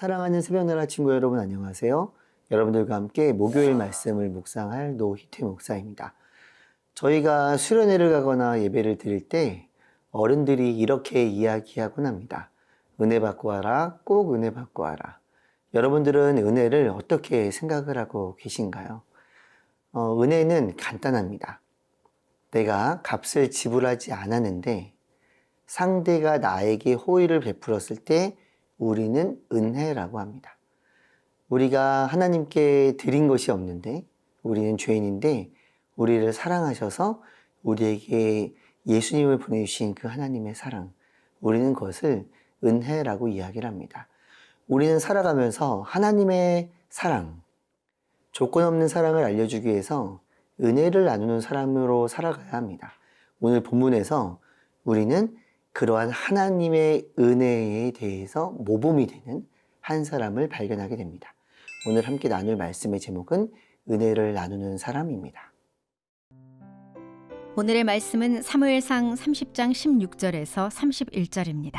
사랑하는 새벽나라 친구 여러분 안녕하세요. 여러분들과 함께 목요일 말씀을 묵상할 노희태 목사입니다. 저희가 수련회를 가거나 예배를 드릴 때 어른들이 이렇게 이야기하곤 합니다. 은혜 받고 와라, 꼭 은혜 받고 와라. 여러분들은 은혜를 어떻게 생각을 하고 계신가요? 은혜는 간단합니다. 내가 값을 지불하지 않았는데 상대가 나에게 호의를 베풀었을 때 우리는 은혜라고 합니다. 우리가 하나님께 드린 것이 없는데 우리는 죄인인데 우리를 사랑하셔서 우리에게 예수님을 보내주신 그 하나님의 사랑, 우리는 그것을 은혜라고 이야기를 합니다. 우리는 살아가면서 하나님의 사랑, 조건 없는 사랑을 알려주기 위해서 은혜를 나누는 사람으로 살아가야 합니다. 오늘 본문에서 우리는 그러한 하나님의 은혜에 대해서 모범이 되는 한 사람을 발견하게 됩니다. 오늘 함께 나눌 말씀의 제목은 은혜를 나누는 사람입니다. 오늘의 말씀은 사무엘상 30장 16절에서 31절입니다.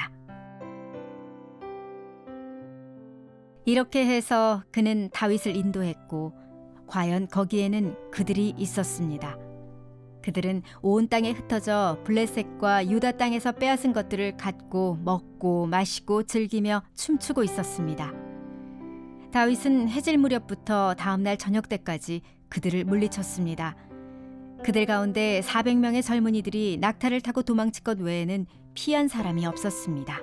이렇게 해서 그는 다윗을 인도했고 과연 거기에는 그들이 있었습니다. 그들은 온 땅에 흩어져 블레셋과 유다 땅에서 빼앗은 것들을 갖고 먹고 마시고 즐기며 춤추고 있었습니다. 다윗은 해질 무렵부터 다음날 저녁 때까지 그들을 물리쳤습니다. 그들 가운데 400명의 젊은이들이 낙타를 타고 도망칠 것 외에는 피한 사람이 없었습니다.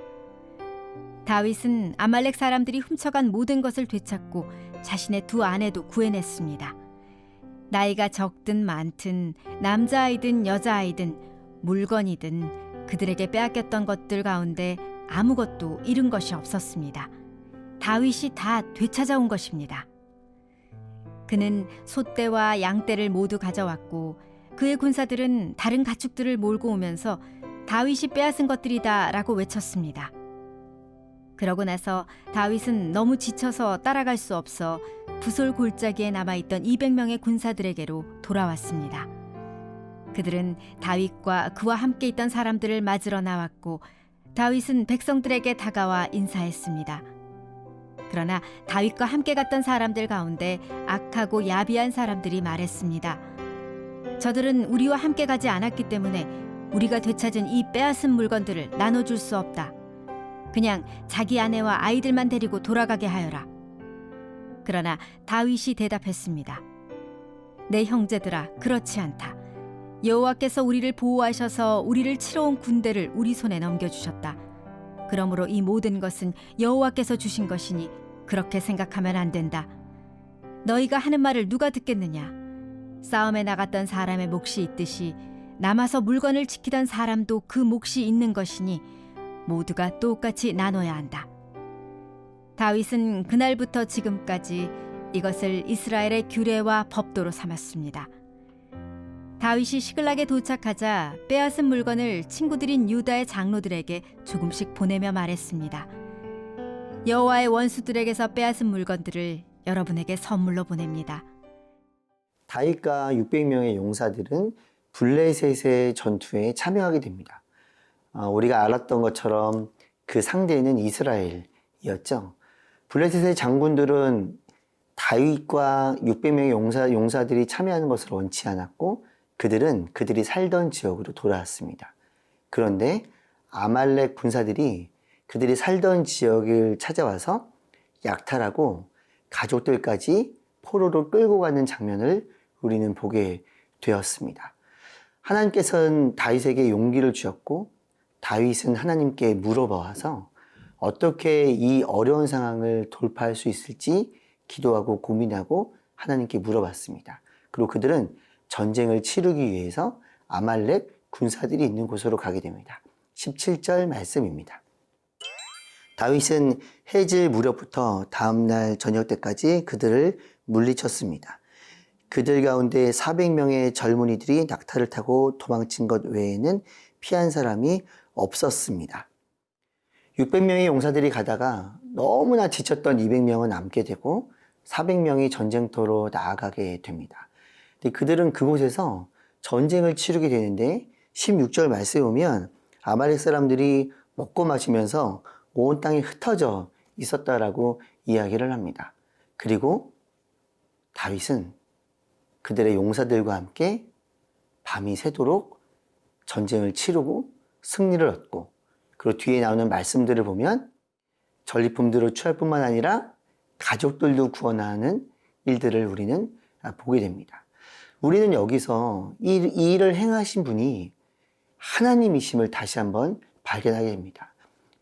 다윗은 아말렉 사람들이 훔쳐간 모든 것을 되찾고 자신의 두 아내도 구해냈습니다. 나이가 적든 많든 남자아이든 여자아이든 물건이든 그들에게 빼앗겼던 것들 가운데 아무것도 잃은 것이 없었습니다. 다윗이 다 되찾아온 것입니다. 그는 소떼와 양떼를 모두 가져왔고 그의 군사들은 다른 가축들을 몰고 오면서 다윗이 빼앗은 것들이다 라고 외쳤습니다. 그러고 나서 다윗은 너무 지쳐서 따라갈 수 없어 부솔 골짜기에 남아있던 200명의 군사들에게로 돌아왔습니다. 그들은 다윗과 그와 함께 있던 사람들을 맞으러 나왔고 다윗은 백성들에게 다가와 인사했습니다. 그러나 다윗과 함께 갔던 사람들 가운데 악하고 야비한 사람들이 말했습니다. 저들은 우리와 함께 가지 않았기 때문에 우리가 되찾은 이 빼앗은 물건들을 나눠줄 수 없다. 그냥 자기 아내와 아이들만 데리고 돌아가게 하여라. 그러나 다윗이 대답했습니다. 내 형제들아, 그렇지 않다. 여호와께서 우리를 보호하셔서 우리를 치러 온 군대를 우리 손에 넘겨주셨다. 그러므로 이 모든 것은 여호와께서 주신 것이니 그렇게 생각하면 안 된다. 너희가 하는 말을 누가 듣겠느냐? 싸움에 나갔던 사람의 몫이 있듯이 남아서 물건을 지키던 사람도 그 몫이 있는 것이니 모두가 똑같이 나눠야 한다. 다윗은 그날부터 지금까지 이것을 이스라엘의 규례와 법도로 삼았습니다. 다윗이 시글락에 도착하자 빼앗은 물건을 친구들인 유다의 장로들에게 조금씩 보내며 말했습니다. 여호와의 원수들에게서 빼앗은 물건들을 여러분에게 선물로 보냅니다. 다윗과 600명의 용사들은 블레셋의 전투에 참여하게 됩니다. 우리가 알았던 것처럼 그 상대는 이스라엘이었죠. 블레셋의 장군들은 다윗과 600명의 용사들이 참여하는 것을 원치 않았고 그들은 그들이 살던 지역으로 돌아왔습니다. 그런데 아말렉 군사들이 그들이 살던 지역을 찾아와서 약탈하고 가족들까지 포로로 끌고 가는 장면을 우리는 보게 되었습니다. 하나님께서는 다윗에게 용기를 주셨고 다윗은 하나님께 물어봐서 어떻게 이 어려운 상황을 돌파할 수 있을지 기도하고 고민하고 하나님께 물어봤습니다. 그리고 그들은 전쟁을 치르기 위해서 아말렉 군사들이 있는 곳으로 가게 됩니다. 17절 말씀입니다. 다윗은 해질 무렵부터 다음날 저녁 때까지 그들을 물리쳤습니다. 그들 가운데 400명의 젊은이들이 낙타를 타고 도망친 것 외에는 피한 사람이 없었습니다. 600명의 용사들이 가다가 너무나 지쳤던 200명은 남게 되고 400명이 전쟁터로 나아가게 됩니다. 근데 그들은 그곳에서 전쟁을 치르게 되는데 16절 말씀에 보면 아말렉 사람들이 먹고 마시면서 온 땅에 흩어져 있었다라고 이야기를 합니다. 그리고 다윗은 그들의 용사들과 함께 밤이 새도록 전쟁을 치르고 승리를 얻고, 그리고 뒤에 나오는 말씀들을 보면 전리품들을 취할 뿐만 아니라 가족들도 구원하는 일들을 우리는 보게 됩니다. 우리는 여기서 이 일을 행하신 분이 하나님이심을 다시 한번 발견하게 됩니다.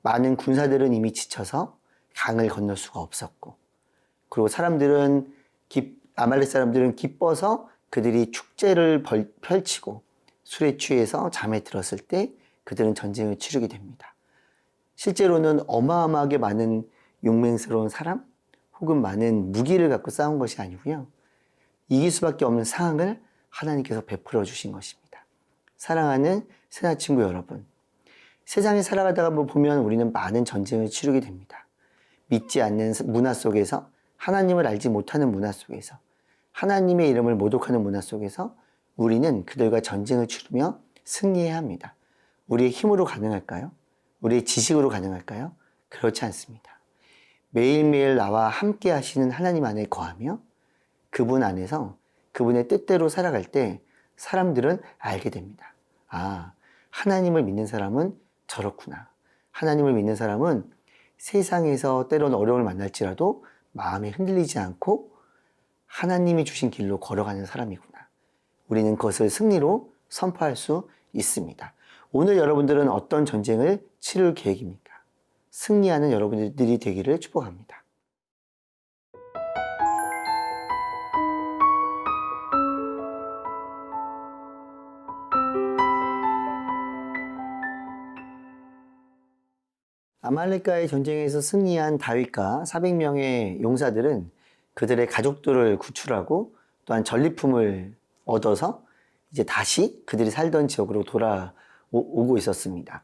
많은 군사들은 이미 지쳐서 강을 건널 수가 없었고, 그리고 아말렉 사람들은 기뻐서 그들이 축제를 펼치고 술에 취해서 잠에 들었을 때 그들은 전쟁을 치르게 됩니다. 실제로는 어마어마하게 많은 용맹스러운 사람 혹은 많은 무기를 갖고 싸운 것이 아니고요, 이길 수밖에 없는 상황을 하나님께서 베풀어 주신 것입니다. 사랑하는 새나 친구 여러분, 세상에 살아가다가 보면 우리는 많은 전쟁을 치르게 됩니다. 믿지 않는 문화 속에서, 하나님을 알지 못하는 문화 속에서, 하나님의 이름을 모독하는 문화 속에서 우리는 그들과 전쟁을 치르며 승리해야 합니다. 우리의 힘으로 가능할까요? 우리의 지식으로 가능할까요? 그렇지 않습니다. 매일매일 나와 함께 하시는 하나님 안에 거하며 그분 안에서 그분의 뜻대로 살아갈 때 사람들은 알게 됩니다. 아, 하나님을 믿는 사람은 저렇구나. 하나님을 믿는 사람은 세상에서 때로는 어려움을 만날지라도 마음이 흔들리지 않고 하나님이 주신 길로 걸어가는 사람이구나. 우리는 그것을 승리로 선포할 수 있습니다. 오늘 여러분들은 어떤 전쟁을 치를 계획입니까? 승리하는 여러분들이 되기를 축복합니다. 아말렉과의 전쟁에서 승리한 다윗과 400명의 용사들은 그들의 가족들을 구출하고 또한 전리품을 얻어서 이제 다시 그들이 살던 지역으로 돌아오고 있었습니다.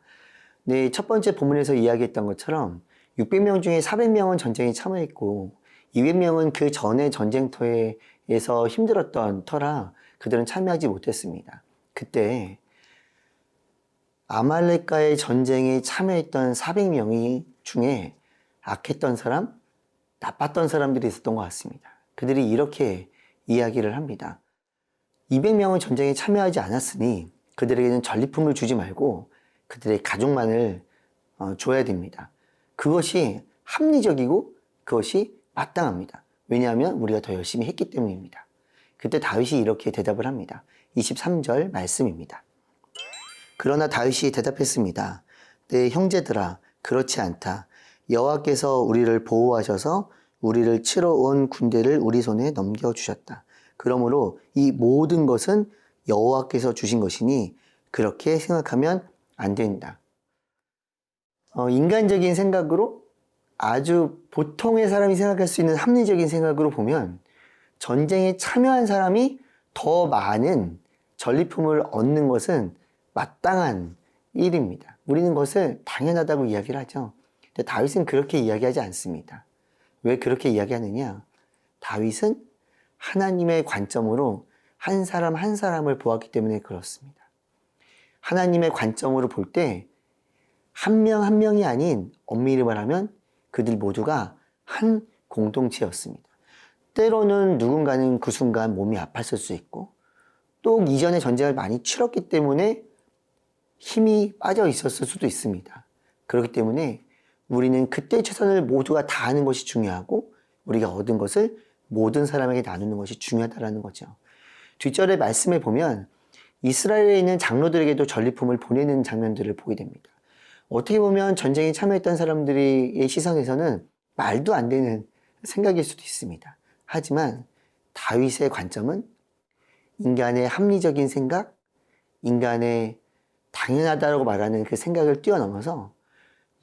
네, 첫 번째 본문에서 이야기했던 것처럼 600명 중에 400명은 전쟁에 참여했고 200명은 그 전에 전쟁터에서 힘들었던 터라 그들은 참여하지 못했습니다. 그때 아말렉과의 전쟁에 참여했던 400명이 중에 악했던 사람, 나빴던 사람들이 있었던 것 같습니다. 그들이 이렇게 이야기를 합니다. 200명은 전쟁에 참여하지 않았으니 그들에게는 전리품을 주지 말고 그들의 가족만을 줘야 됩니다. 그것이 합리적이고 그것이 마땅합니다. 왜냐하면 우리가 더 열심히 했기 때문입니다. 그때 다윗이 이렇게 대답을 합니다. 23절 말씀입니다. 그러나 다윗이 대답했습니다. 내 형제들아, 그렇지 않다. 여호와께서 우리를 보호하셔서 우리를 치러 온 군대를 우리 손에 넘겨주셨다. 그러므로 이 모든 것은 여호와께서 주신 것이니 그렇게 생각하면 안 된다. 인간적인 생각으로, 아주 보통의 사람이 생각할 수 있는 합리적인 생각으로 보면 전쟁에 참여한 사람이 더 많은 전리품을 얻는 것은 마땅한 일입니다. 우리는 그것을 당연하다고 이야기를 하죠. 근데 다윗은 그렇게 이야기하지 않습니다. 왜 그렇게 이야기하느냐? 다윗은 하나님의 관점으로 한 사람 한 사람을 보았기 때문에 그렇습니다. 하나님의 관점으로 볼 때 한 명 한 명이 아닌, 엄밀히 말하면 그들 모두가 한 공동체였습니다. 때로는 누군가는 그 순간 몸이 아팠을 수 있고, 또 이전에 전쟁을 많이 치렀기 때문에 힘이 빠져 있었을 수도 있습니다. 그렇기 때문에 우리는 그때 최선을 모두가 다하는 것이 중요하고 우리가 얻은 것을 모든 사람에게 나누는 것이 중요하다는 거죠. 뒷절의 말씀에 보면 이스라엘에 있는 장로들에게도 전리품을 보내는 장면들을 보게 됩니다. 어떻게 보면 전쟁에 참여했던 사람들의 시선에서는 말도 안 되는 생각일 수도 있습니다. 하지만 다윗의 관점은 인간의 합리적인 생각, 인간의 당연하다고 말하는 그 생각을 뛰어넘어서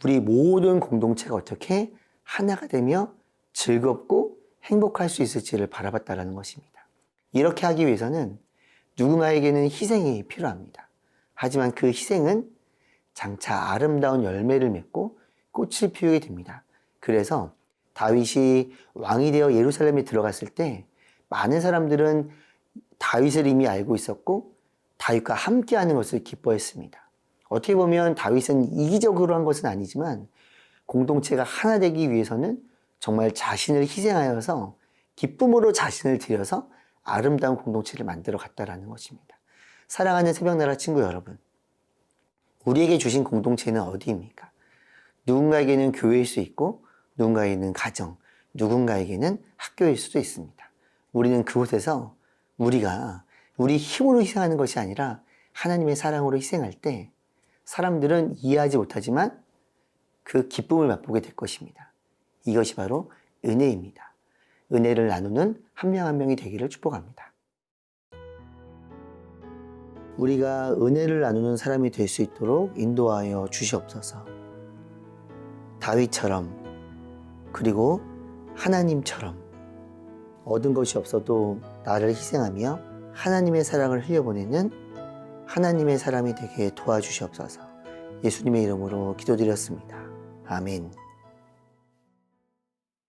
우리 모든 공동체가 어떻게 하나가 되며 즐겁고 행복할 수 있을지를 바라봤다는 것입니다. 이렇게 하기 위해서는 누군가에게는 희생이 필요합니다. 하지만 그 희생은 장차 아름다운 열매를 맺고 꽃을 피우게 됩니다. 그래서 다윗이 왕이 되어 예루살렘에 들어갔을 때 많은 사람들은 다윗을 이미 알고 있었고 다윗과 함께하는 것을 기뻐했습니다. 어떻게 보면 다윗은 이기적으로 한 것은 아니지만 공동체가 하나 되기 위해서는 정말 자신을 희생하여서 기쁨으로 자신을 들여서 아름다운 공동체를 만들어 갔다라는 것입니다. 사랑하는 새벽나라 친구 여러분, 우리에게 주신 공동체는 어디입니까? 누군가에게는 교회일 수 있고 누군가에게는 가정, 누군가에게는 학교일 수도 있습니다. 우리는 그곳에서 우리가 우리 힘으로 희생하는 것이 아니라 하나님의 사랑으로 희생할 때 사람들은 이해하지 못하지만 그 기쁨을 맛보게 될 것입니다. 이것이 바로 은혜입니다. 은혜를 나누는 한 명 한 명이 되기를 축복합니다. 우리가 은혜를 나누는 사람이 될 수 있도록 인도하여 주시옵소서. 다윗처럼 그리고 하나님처럼 얻은 것이 없어도 나를 희생하며 하나님의 사랑을 흘려보내는 하나님의 사람이 되게 도와주시옵소서. 예수님의 이름으로 기도드렸습니다. 아멘.